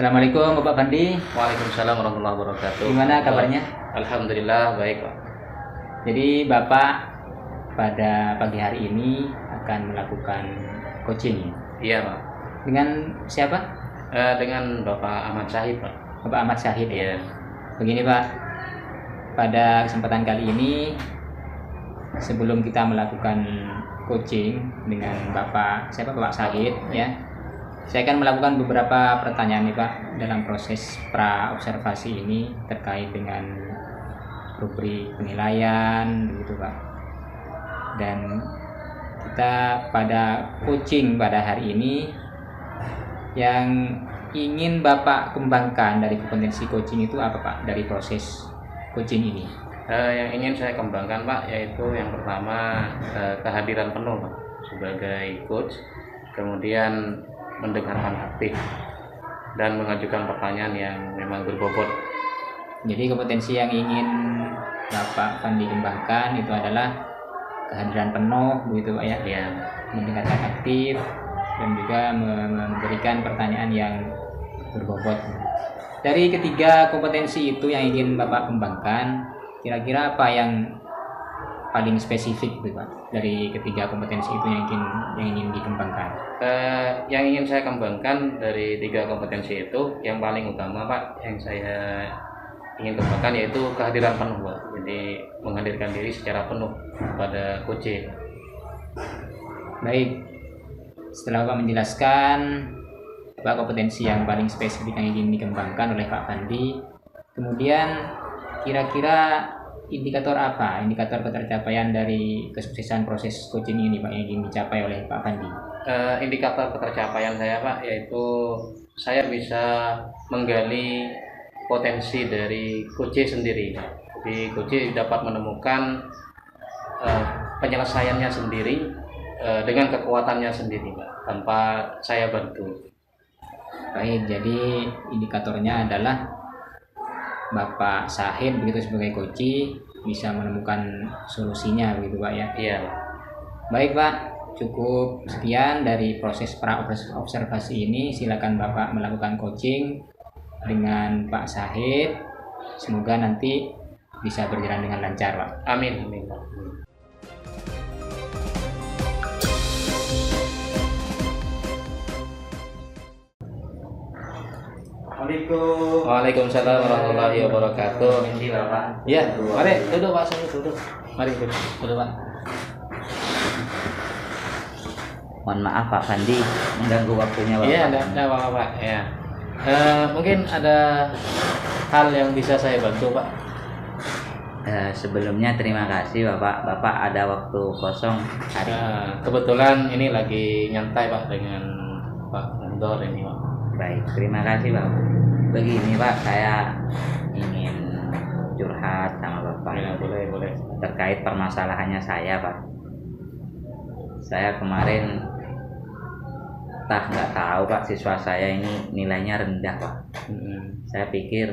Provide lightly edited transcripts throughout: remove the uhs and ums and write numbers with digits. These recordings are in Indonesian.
Assalamualaikum Bapak Fandi. Waalaikumsalam warahmatullahi wabarakatuh. Gimana kabarnya? Alhamdulillah baik Pak. Jadi Bapak pada pagi hari ini akan melakukan coaching Iya Pak. dengan siapa? Dengan Bapak Ahmad Syahid Pak. Bapak Ahmad Syahid ya. Iya. Begini Pak, pada kesempatan kali ini sebelum kita melakukan coaching dengan Bapak Syahid ya, saya akan melakukan beberapa pertanyaan nih Pak dalam proses pra observasi ini terkait dengan rubrik penilaian begitu Pak. Dan kita pada coaching pada hari ini yang ingin Bapak kembangkan dari kompetensi coaching itu apa Pak dari proses coaching ini? Yang ingin saya kembangkan Pak yaitu yang pertama kehadiran penuh Pak sebagai coach, kemudian mendengarkan aktif dan mengajukan pertanyaan yang memang berbobot. Jadi kompetensi yang ingin Bapak Fandi kembangkan itu adalah kehadiran penuh begitu Pak ya, Ya. mendengarkan aktif dan juga memberikan pertanyaan yang berbobot. Dari ketiga kompetensi itu yang ingin Bapak kembangkan, kira-kira apa yang paling spesifik gitu Pak dari ketiga kompetensi itu yang ingin dikembangkan? Yang ingin saya kembangkan dari tiga kompetensi itu yang paling utama Pak yang saya ingin kembangkan yaitu kehadiran penuh Pak. Jadi menghadirkan diri secara penuh pada coaching. Baik, setelah Bapak menjelaskan apa kompetensi yang paling spesifik yang ingin dikembangkan oleh Pak Fandi, kemudian kira-kira indikator ketercapaian dari kesuksesan proses coaching ini Pak yang ingin dicapai oleh Pak Fandi? Indikator ketercapaian saya Pak yaitu saya bisa menggali potensi dari coach sendiri. Jadi coach dapat menemukan penyelesaiannya sendiri dengan kekuatannya sendiri Pak, tanpa saya bantu. Baik, jadi indikatornya adalah Bapak Syahid begitu sebagai coach bisa menemukan solusinya begitu Pak ya. Iya. Baik Pak, cukup sekian dari proses pra observasi ini. Silakan Bapak melakukan coaching dengan Pak Syahid. Semoga nanti bisa berjalan dengan lancar Pak. Amin. Pak. Waalaikumsalam warahmatullahi wabarakatuh. Ini Bapak. Ya, mari duduk Pak, saya duduk. Mari duduk Pak. Mohon maaf Pak Fandi mengganggu waktunya Bapak. Iya, enggak apa-apa Pak. Ya. Mungkin ada hal yang bisa saya bantu Pak. Sebelumnya terima kasih Bapak. Bapak ada waktu kosong hari ini. Kebetulan ini lagi nyantai Pak dengan Pak Mendor ini Pak. Baik, terima kasih Bapak. Begini Pak, saya ingin curhat sama Bapak. Ya, boleh. Terkait permasalahannya saya Pak. Saya kemarin nggak tahu Pak, siswa saya ini nilainya rendah Pak. Saya pikir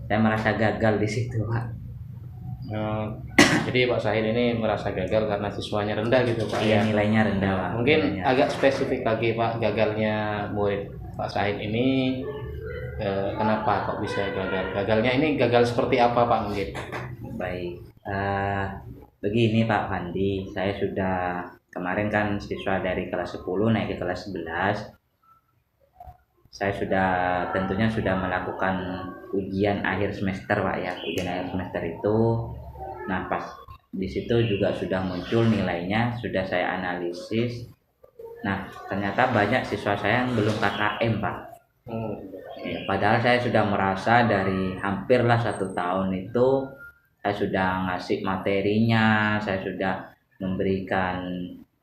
saya merasa gagal di situ Pak. Jadi Pak Syahid ini merasa gagal karena siswanya rendah gitu Pak. Iya, Ya. nilainya rendah Pak. Mungkin Nilainya. agak spesifik lagi Pak gagalnya murid Pak Syahid ini. Kenapa kok bisa gagal? Gagalnya ini gagal seperti apa Pak mungkin? Baik, begini Pak Fandi, saya sudah kemarin kan siswa dari kelas 10 naik ke kelas 11. Saya tentunya sudah melakukan ujian akhir semester Pak ya, ujian akhir semester itu. Nah pas di situ juga sudah muncul nilainya, sudah saya analisis. Nah ternyata banyak siswa saya yang belum KKM Pak. Ya, padahal saya sudah merasa dari hampirlah 1 tahun itu saya sudah ngasih materinya, saya sudah memberikan,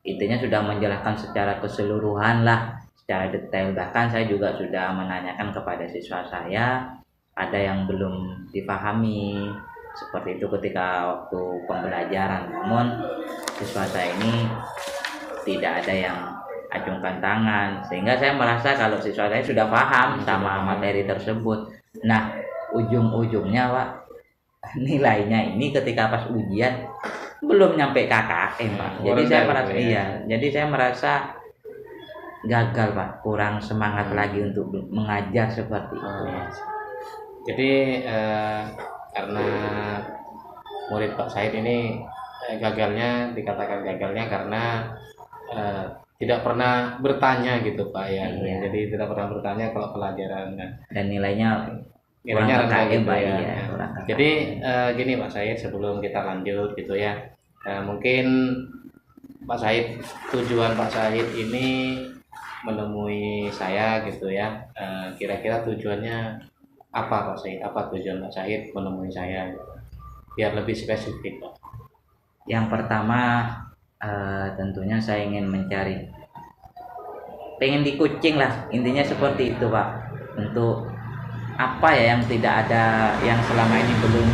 intinya sudah menjelaskan secara keseluruhan lah, secara detail. Bahkan saya juga sudah menanyakan kepada siswa saya, ada yang belum dipahami seperti itu ketika waktu pembelajaran. Namun siswa saya ini tidak ada yang acungkan tangan, sehingga saya merasa kalau siswa saya sudah paham sama materi tersebut. Nah ujung-ujungnya Pak, nilainya ini ketika pas ujian belum nyampe KKM Pak. Jadi saya merasa gagal Pak, kurang semangat lagi untuk mengajar seperti itu. Oh, iya. Jadi karena murid Pak Said ini dikatakan gagalnya karena eh, tidak pernah bertanya gitu Pak ya. Iya. Jadi tidak pernah bertanya kalau pelajarannya. Dan nilainya Nilainya rendah KKM, gitu Pak, ya. iya, kurang KKM. Jadi gini Pak Said, sebelum kita lanjut gitu ya, mungkin Pak Said, tujuan Pak Said ini menemui saya gitu ya, kira-kira tujuannya apa Pak Said? Apa tujuan Pak Said menemui saya? Biar lebih spesifik Pak. Yang pertama tentunya saya ingin pengen dikucing lah, intinya seperti itu Pak. Untuk apa ya yang tidak ada, yang selama ini belum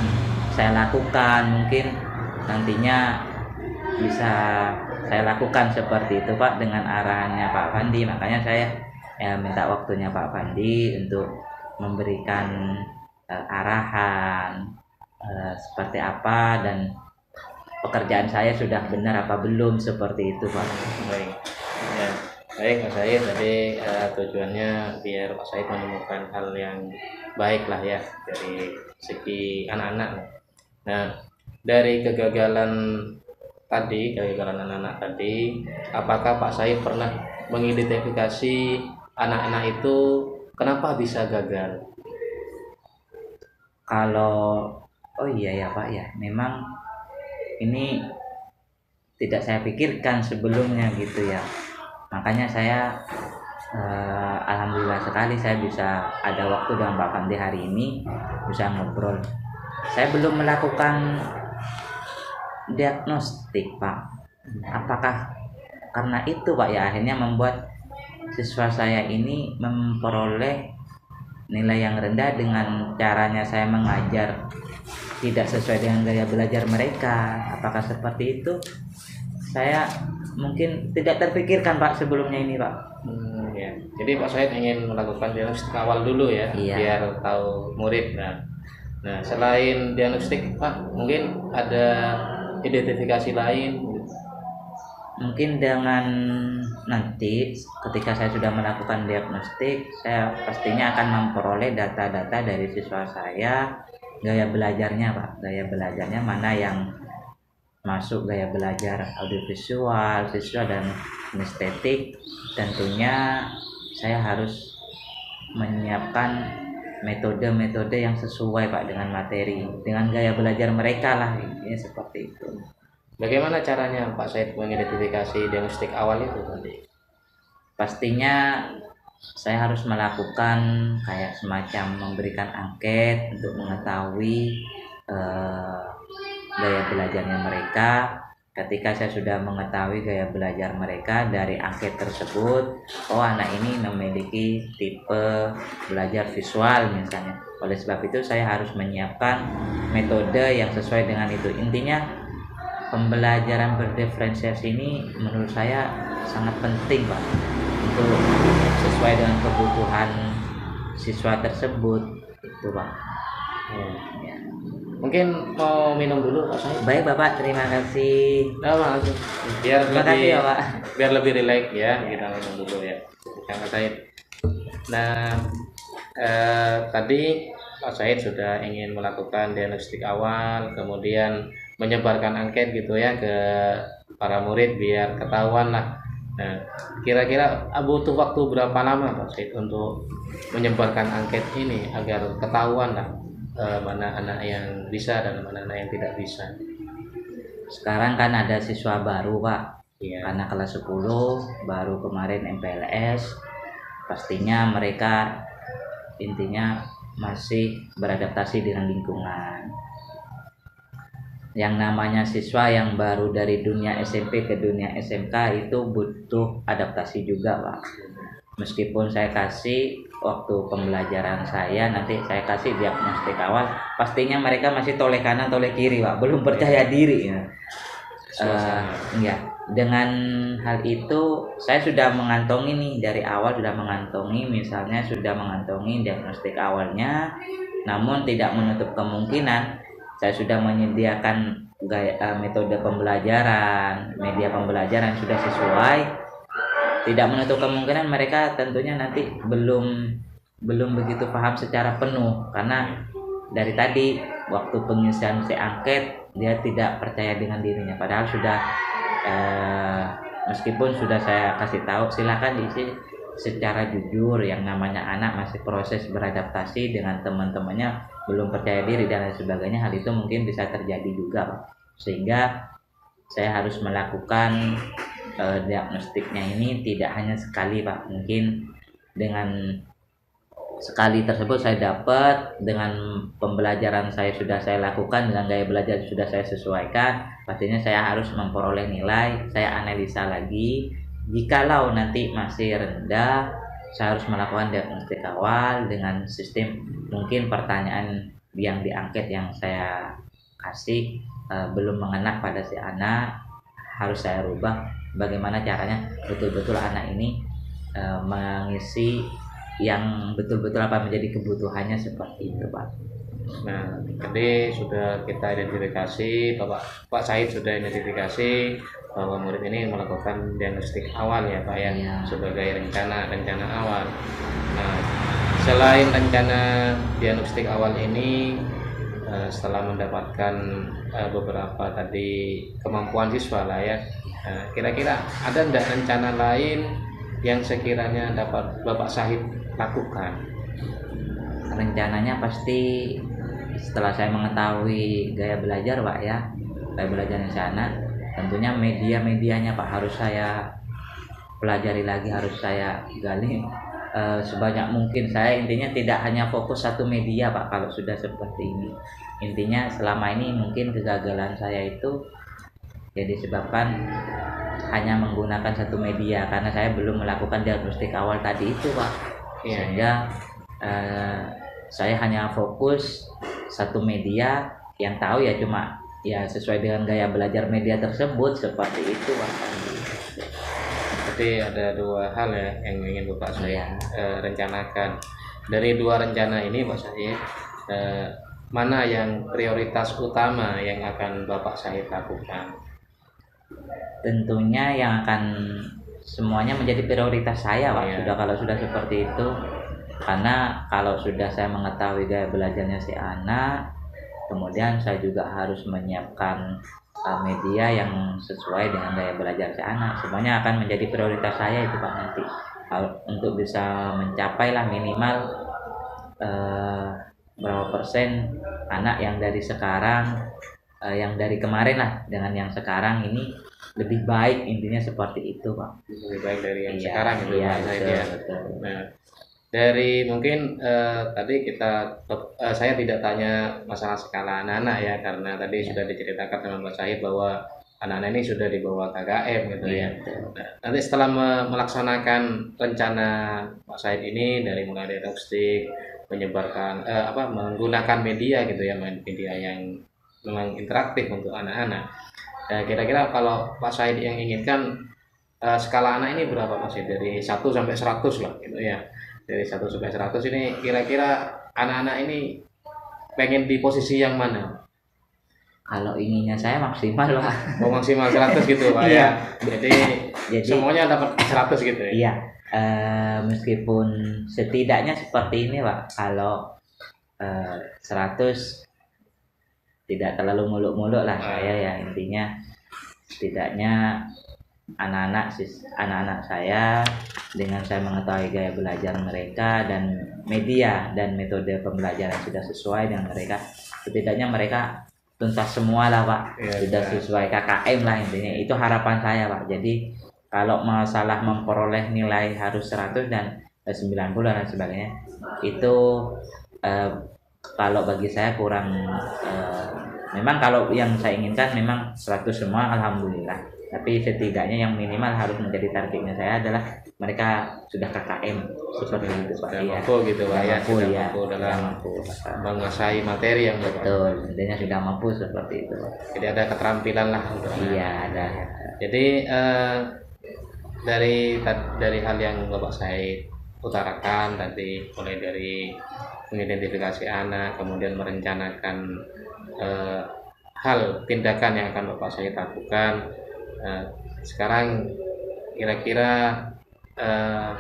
saya lakukan, mungkin nantinya bisa saya lakukan seperti itu Pak, dengan arahannya Pak Fandi. Makanya saya minta waktunya Pak Fandi untuk memberikan arahan seperti apa dan pekerjaan saya sudah benar apa belum, seperti itu Pak. Baik, ya. Baik Pak Said, tadi tujuannya biar Pak Said menemukan hal yang baik lah ya dari segi anak-anak. Nah, dari kegagalan anak-anak tadi, apakah Pak Said pernah mengidentifikasi anak-anak itu kenapa bisa gagal? Oh iya ya Pak ya, memang ini tidak saya pikirkan sebelumnya gitu ya. Makanya saya alhamdulillah sekali saya bisa ada waktu dengan Pak Fandi hari ini bisa ngobrol. Saya belum melakukan diagnostik Pak. Apakah karena itu Pak ya akhirnya membuat siswa saya ini memperoleh nilai yang rendah dengan caranya saya mengajar tidak sesuai dengan gaya belajar mereka. Apakah seperti itu? Saya mungkin tidak terpikirkan Pak sebelumnya ini Pak. Ya. Jadi Pak Said ingin melakukan diagnostik awal dulu ya, Iya. biar tahu murid. Nah, selain diagnostik Pak, mungkin ada identifikasi lain? Mungkin dengan nanti ketika saya sudah melakukan diagnostik, saya pastinya akan memperoleh data-data dari siswa saya, gaya belajarnya Pak, gaya belajarnya mana yang masuk gaya belajar audiovisual, visual dan kinestetik. Tentunya saya harus menyiapkan metode-metode yang sesuai Pak dengan materi, dengan gaya belajar mereka lah, ini seperti itu. Bagaimana caranya Pak Said mengidentifikasi diagnostik awal itu tadi? Pastinya saya harus melakukan kayak semacam memberikan angket untuk mengetahui gaya belajarnya mereka. Ketika saya sudah mengetahui gaya belajar mereka dari angket tersebut, oh anak ini memiliki tipe belajar visual misalnya. Oleh sebab itu saya harus menyiapkan metode yang sesuai dengan itu. Intinya pembelajaran berdiferensiasi ini menurut saya sangat penting Pak, untuk sesuai dengan kebutuhan siswa tersebut itu Pak. Ya. Mungkin mau minum dulu Pak Said? Baik Bapak, terima kasih. Langsung. Biar Terima kasih ya Pak. Biar lebih rileks ya, kita minum dulu ya. Pak Said. Nah, tadi Pak Said sudah ingin melakukan diagnostik awal, kemudian menyebarkan angket gitu ya ke para murid biar ketahuan lah. Nah, kira-kira butuh waktu berapa lama Pak Said untuk menyebarkan angket ini agar ketahuan lah mana anak yang bisa dan mana anak yang tidak bisa? Sekarang kan ada siswa baru Pak, Iya. anak kelas 10 baru kemarin MPLS. Pastinya mereka intinya masih beradaptasi dengan lingkungan. Yang namanya siswa yang baru dari dunia SMP ke dunia SMK itu butuh adaptasi juga Pak. Meskipun saya kasih waktu pembelajaran saya, nanti saya kasih diagnostik awal, pastinya mereka masih toleh kanan toleh kiri Pak, belum percaya diri ya. Ya, dengan hal itu saya sudah mengantongi nih dari awal, sudah mengantongi, misalnya sudah mengantongi diagnostik awalnya, namun tidak menutup kemungkinan saya sudah menyediakan metode pembelajaran, media pembelajaran sudah sesuai. tidak menutup kemungkinan mereka tentunya nanti belum begitu paham secara penuh, karena dari tadi waktu pengisian si angket dia tidak percaya dengan dirinya, padahal sudah meskipun sudah saya kasih tahu silakan diisi secara jujur, yang namanya anak masih proses beradaptasi dengan teman-temannya, belum percaya diri dan lain sebagainya, hal itu mungkin bisa terjadi juga Pak. Sehingga saya harus melakukan diagnostiknya ini tidak hanya sekali Pak, mungkin dengan sekali tersebut saya dapat, dengan pembelajaran sudah saya lakukan, dengan gaya belajar sudah saya sesuaikan, pastinya saya harus memperoleh nilai, saya analisa lagi. Jikalau nanti masih rendah, saya harus melakukan diagnostik awal dengan sistem mungkin pertanyaan yang diangket yang saya kasih belum mengena pada si anak, harus saya rubah bagaimana caranya betul-betul anak ini mengisi yang betul-betul apa menjadi kebutuhannya, seperti itu Pak. Nah, tadi sudah kita identifikasi, Pak Said sudah identifikasi bahwa murid ini melakukan diagnostik awal ya Pak ya, sebagai rencana awal. Nah, selain rencana diagnostik awal ini, setelah mendapatkan beberapa tadi kemampuan siswa lah ya, kira-kira ada enggak rencana lain yang sekiranya dapat Bapak Said lakukan? Rencananya pasti setelah saya mengetahui gaya belajar Pak ya, gaya belajar di sana, tentunya media-medianya Pak harus saya pelajari lagi, harus saya gali sebanyak mungkin. Saya intinya tidak hanya fokus satu media Pak kalau sudah seperti ini. Intinya selama ini mungkin kegagalan saya itu ya disebabkan hanya menggunakan satu media, karena saya belum melakukan diagnostik awal tadi itu Pak. Sehingga saya hanya fokus satu media, yang tahu ya cuma ya sesuai dengan gaya belajar media tersebut, seperti itu Pak. Jadi ada dua hal ya yang ingin Bapak Said rencanakan. Dari dua rencana ini Pak Said, mana yang prioritas utama yang akan Bapak Said lakukan? Tentunya yang akan semuanya menjadi prioritas saya Pak, kalau sudah seperti itu. Karena kalau sudah saya mengetahui gaya belajarnya si anak, kemudian saya juga harus menyiapkan media yang sesuai dengan gaya belajar si anak. Semuanya akan menjadi prioritas saya itu Pak nanti, untuk bisa mencapai lah minimal berapa persen anak yang dari sekarang, yang dari kemarin lah dengan yang sekarang ini lebih baik, intinya seperti itu Pak. Lebih baik dari yang sekarang itu Pak Said ya. Nah, dari mungkin tadi saya tidak tanya masalah skala anak-anak ya, karena tadi sudah diceritakan sama Pak Said bahwa anak-anak ini sudah dibawa KKM gitu ya. Nah, nanti setelah melaksanakan rencana Pak Said ini, dari mulai diagnostik, menyebarkan menggunakan media gitu ya, media yang memang interaktif untuk anak-anak. Kira-kira kalau Pak Said yang inginkan skala anak ini berapa Pak Said? Dari 1 sampai 100 lah gitu ya. Dari 1 sampai 100 ini kira-kira anak-anak ini pengen di posisi yang mana? Kalau inginnya saya maksimal Pak. Oh, maksimal 100 gitu Pak ya. Jadi semuanya dapat 100 gitu ya. Iya. Meskipun setidaknya seperti ini Pak. Kalau 100 tidak terlalu muluk-muluk lah saya ya, intinya setidaknya anak-anak saya, dengan saya mengetahui gaya belajar mereka dan media dan metode pembelajaran sudah sesuai dengan mereka, setidaknya mereka tuntas semua lah Pak, sudah sesuai KKM lah, intinya itu harapan saya Pak. Jadi kalau masalah memperoleh nilai harus 100 dan 90 dan sebagainya, itu kalau bagi saya kurang. Memang kalau yang saya inginkan memang 100 semua alhamdulillah, tapi setidaknya yang minimal harus menjadi targetnya saya adalah mereka sudah KKM seperti itu Pak. Sudah mampu gitu Pak ya, sudah mampu dalam menguasai materi yang betul, intinya sudah mampu seperti itu Pak. Jadi ada keterampilan lah untuk ada. Jadi dari hal yang Bapak Said utarakan tadi, mulai dari mengidentifikasi anak, kemudian merencanakan hal tindakan yang akan Bapak Said lakukan. Sekarang kira-kira eh,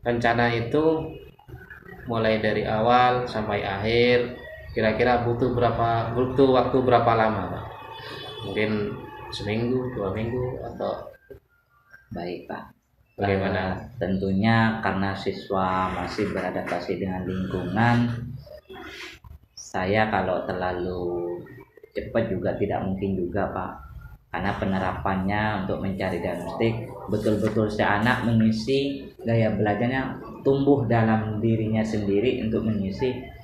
rencana itu mulai dari awal sampai akhir kira-kira butuh waktu berapa lama Pak? Mungkin seminggu, 2 minggu atau Baik Pak. bagaimana? Tentunya karena siswa masih beradaptasi dengan lingkungan, saya kalau terlalu cepat juga tidak mungkin juga Pak, karena penerapannya untuk mencari diagnostik betul-betul si anak mengisi gaya belajarnya, tumbuh dalam dirinya sendiri untuk mengisi.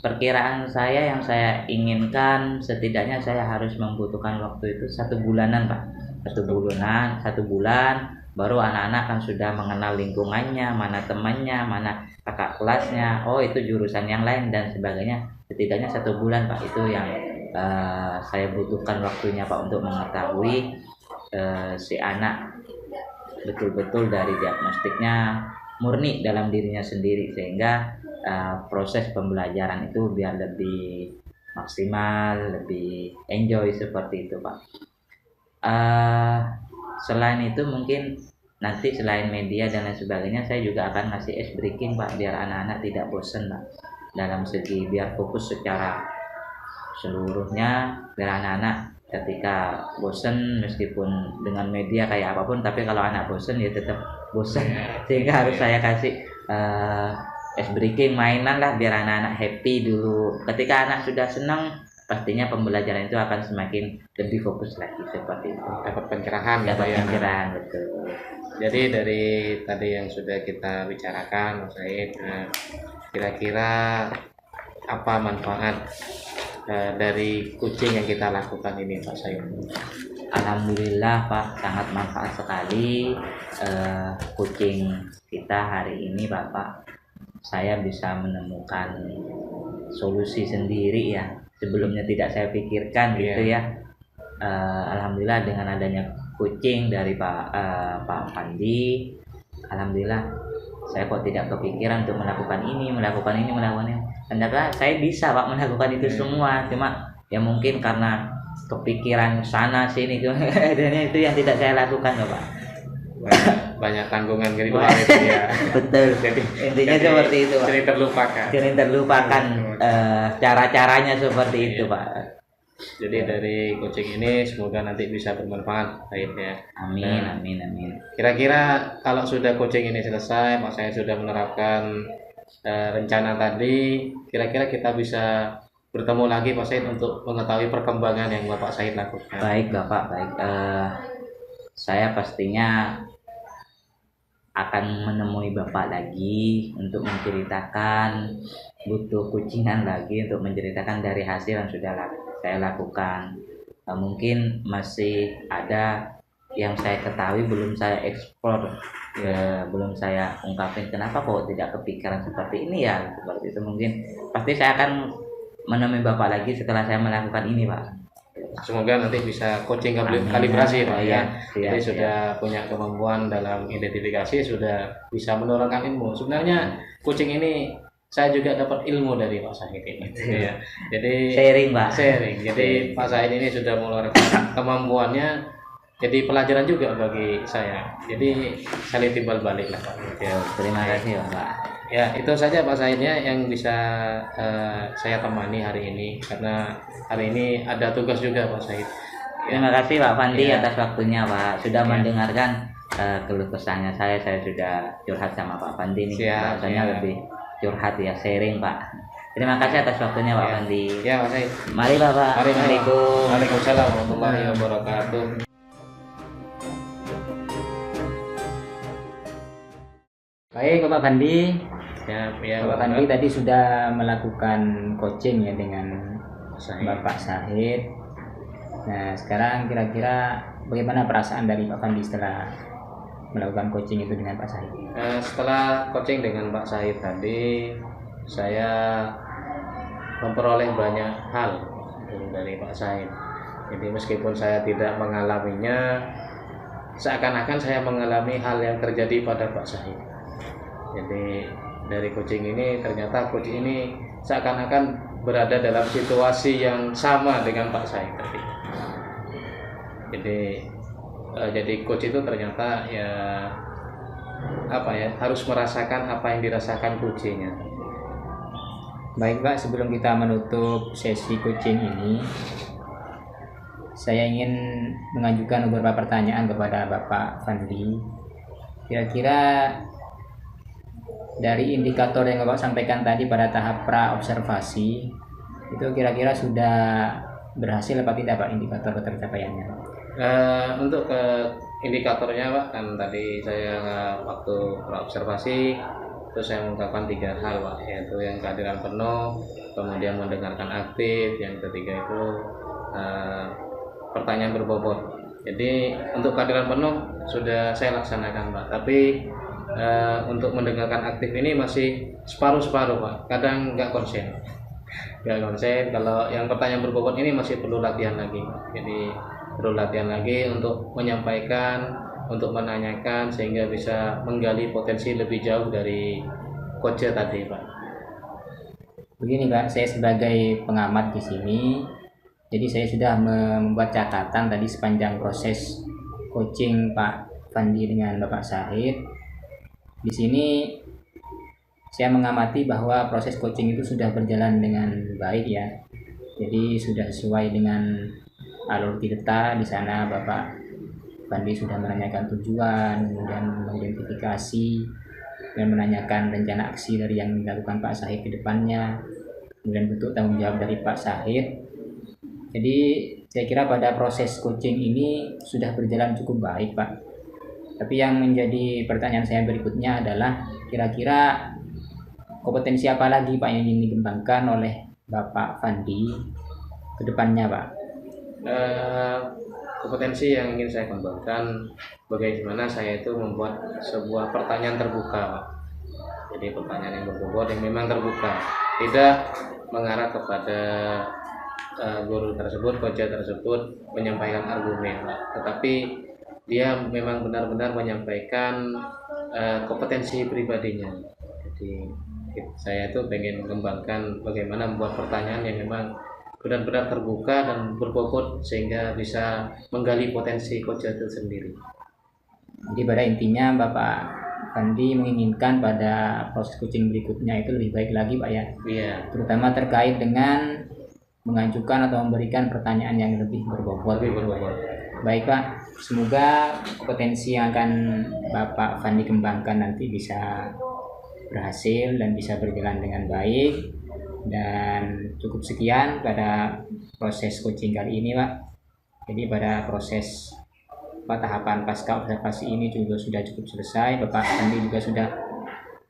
Perkiraan saya yang saya inginkan setidaknya saya harus membutuhkan waktu itu 1 bulanan Pak. 1 bulan baru anak-anak kan sudah mengenal lingkungannya, mana temannya, mana kakak kelasnya, oh itu jurusan yang lain dan sebagainya. Setidaknya 1 bulan Pak, itu yang saya butuhkan waktunya Pak untuk mengetahui si anak betul-betul dari diagnostiknya murni dalam dirinya sendiri, sehingga proses pembelajaran itu biar lebih maksimal, lebih enjoy seperti itu Pak. Selain itu mungkin nanti selain media dan lain sebagainya, saya juga akan ngasih ice breaking Pak, biar anak-anak tidak bosan Pak, dalam segi biar fokus secara seluruhnya, biar anak-anak ketika bosan meskipun dengan media kayak apapun, tapi kalau anak bosan ya tetap bosan, sehingga harus saya kasih ice breaking mainan lah biar anak-anak happy dulu. Ketika anak sudah senang, pastinya pembelajaran itu akan semakin lebih fokus lagi seperti itu. Dapat pencerahan gitu Dapat ya. pencerahan, betul. Jadi dari tadi yang sudah kita bicarakan Mas Said, kira-kira apa manfaat dari coaching yang kita lakukan ini Pak Said? Alhamdulillah Pak, sangat manfaat sekali coaching kita hari ini Bapak. Saya bisa menemukan solusi sendiri ya, sebelumnya tidak saya pikirkan gitu ya. Alhamdulillah dengan adanya coaching dari Pak Fandi, alhamdulillah saya kok tidak kepikiran untuk melakukan ini. Ternyata saya bisa Pak melakukan itu semua, cuma ya mungkin karena kepikiran sana sini adanya itu yang tidak saya lakukan Pak. Banyak tanggungan gitu Pak itu ya. Betul. Intinya seperti itu Pak. Sering terlupakan cara-caranya seperti itu Pak. Jadi dari coaching ini semoga nanti bisa bermanfaat Said ya. Amin. Kira-kira kalau sudah coaching ini selesai, Pak Said sudah menerapkan rencana tadi, kira-kira kita bisa bertemu lagi Pak Said untuk mengetahui perkembangan yang Bapak Said lakukan. Baik Bapak, baik. Saya pastinya akan menemui Bapak lagi untuk menceritakan, butuh coachingan lagi untuk menceritakan dari hasil yang sudah saya lakukan. Mungkin masih ada yang saya ketahui belum saya eksplor, belum saya ungkapin kenapa kok tidak kepikiran seperti ini ya, seperti itu. Mungkin pasti saya akan menemui Bapak lagi setelah saya melakukan ini Pak. Semoga nanti bisa coaching kalibrasi Pak ya. Jadi sudah punya kemampuan dalam identifikasi, sudah bisa menurunkan ilmu. Sebenarnya coaching ini saya juga dapat ilmu dari Pak Said ini. Ya. Jadi sharing Pak. Jadi Pak Said ini sudah mengeluarkan kemampuannya, jadi pelajaran juga bagi saya. Jadi saling timbal balik lah Pak. Ya, terima kasih Pak. Ya itu saja Pak Saidnya yang bisa saya temani hari ini, karena hari ini ada tugas juga Pak Said. Terima kasih Pak Fandi atas waktunya Pak, sudah mendengarkan keluh kesahnya saya sudah curhat sama Pak Fandi nih. Rasanya lebih curhat ya, sharing Pak. Terima kasih atas waktunya Pak Fandi. Ya Pak Said. Mari Bapak. Waalaikumsalam warahmatullahi wabarakatuh. Baik Bapak Fandi. Ya, Bapak Fandi tadi sudah melakukan coaching ya dengan Bapak Said. Nah sekarang kira-kira bagaimana perasaan dari Pak Fandi setelah melakukan coaching itu dengan Pak Said? Setelah coaching dengan Pak Said tadi, saya memperoleh banyak hal dari Pak Said. Jadi meskipun saya tidak mengalaminya, seakan-akan saya mengalami hal yang terjadi pada Pak Said. Jadi dari coaching ini, ternyata coach ini seakan-akan berada dalam situasi yang sama dengan Pak Said tadi. Jadi coach itu ternyata ya harus merasakan apa yang dirasakan kucingnya. Baik Pak, sebelum kita menutup sesi coaching ini, saya ingin mengajukan beberapa pertanyaan kepada Bapak Fandi. Kira-kira dari indikator yang Bapak sampaikan tadi pada tahap pra-observasi, itu kira-kira sudah berhasil apa tidak Pak indikator tercapaiannya? Untuk indikatornya Pak, kan tadi saya waktu observasi terus saya mengungkapkan 3 hal Pak, yaitu yang kehadiran penuh, kemudian mendengarkan aktif, yang ketiga itu pertanyaan berbobot. Jadi untuk kehadiran penuh sudah saya laksanakan Pak, tapi untuk mendengarkan aktif ini masih separuh-separuh Pak, kadang nggak konsen. Kalau yang pertanyaan berbobot ini masih perlu latihan lagi Pak. Jadi perlu latihan lagi untuk menyampaikan, untuk menanyakan, sehingga bisa menggali potensi lebih jauh dari coach tadi Pak. Begini Pak, saya sebagai pengamat di sini, jadi saya sudah membuat catatan tadi sepanjang proses coaching Pak Fandi dengan Bapak Syahid. Di sini saya mengamati bahwa proses coaching itu sudah berjalan dengan baik ya. Jadi sudah sesuai dengan alur kita. Di sana Bapak Fandi sudah menanyakan tujuan, kemudian mengidentifikasi dan menanyakan rencana aksi dari yang dilakukan Pak Syahid ke depannya, kemudian bentuk tanggung jawab dari Pak Syahid. Jadi saya kira pada proses coaching ini sudah berjalan cukup baik Pak. Tapi yang menjadi pertanyaan saya berikutnya adalah kira-kira kompetensi apa lagi Pak yang ingin dikembangkan oleh Bapak Fandi ke depannya Pak? Kompetensi yang ingin saya kembangkan, bagaimana saya itu membuat sebuah pertanyaan terbuka Pak. Jadi pertanyaan yang berbobot yang memang terbuka, tidak mengarah kepada guru tersebut, coach tersebut menyampaikan argumen Pak, tetapi dia memang benar-benar menyampaikan kompetensi pribadinya. Jadi saya itu pengen mengembangkan bagaimana membuat pertanyaan yang memang benar-benar terbuka dan berbobot sehingga bisa menggali potensi coach itu sendiri. Jadi pada intinya Bapak Fandi menginginkan pada proses coaching berikutnya itu lebih baik lagi Pak ya? Iya. Terutama terkait dengan mengajukan atau memberikan pertanyaan yang lebih berbobot. Baik Pak, semoga kompetensi yang akan Bapak Fandi kembangkan nanti bisa berhasil dan bisa berjalan dengan baik. Dan cukup sekian pada proses coaching kali ini Pak. Jadi pada proses tahapan pasca observasi ini juga sudah cukup selesai. Bapak Fandi juga sudah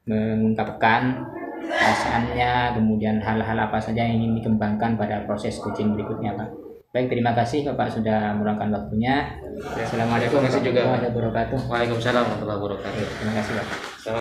mengungkapkan perasaannya, kemudian hal-hal apa saja yang ingin dikembangkan pada proses coaching berikutnya Pak. Baik, terima kasih Bapak sudah meluangkan waktunya. Assalamualaikum warahmatullahi wabarakatuh. Waalaikumsalam warahmatullahi wabarakatuh. Terima kasih Pak. Sama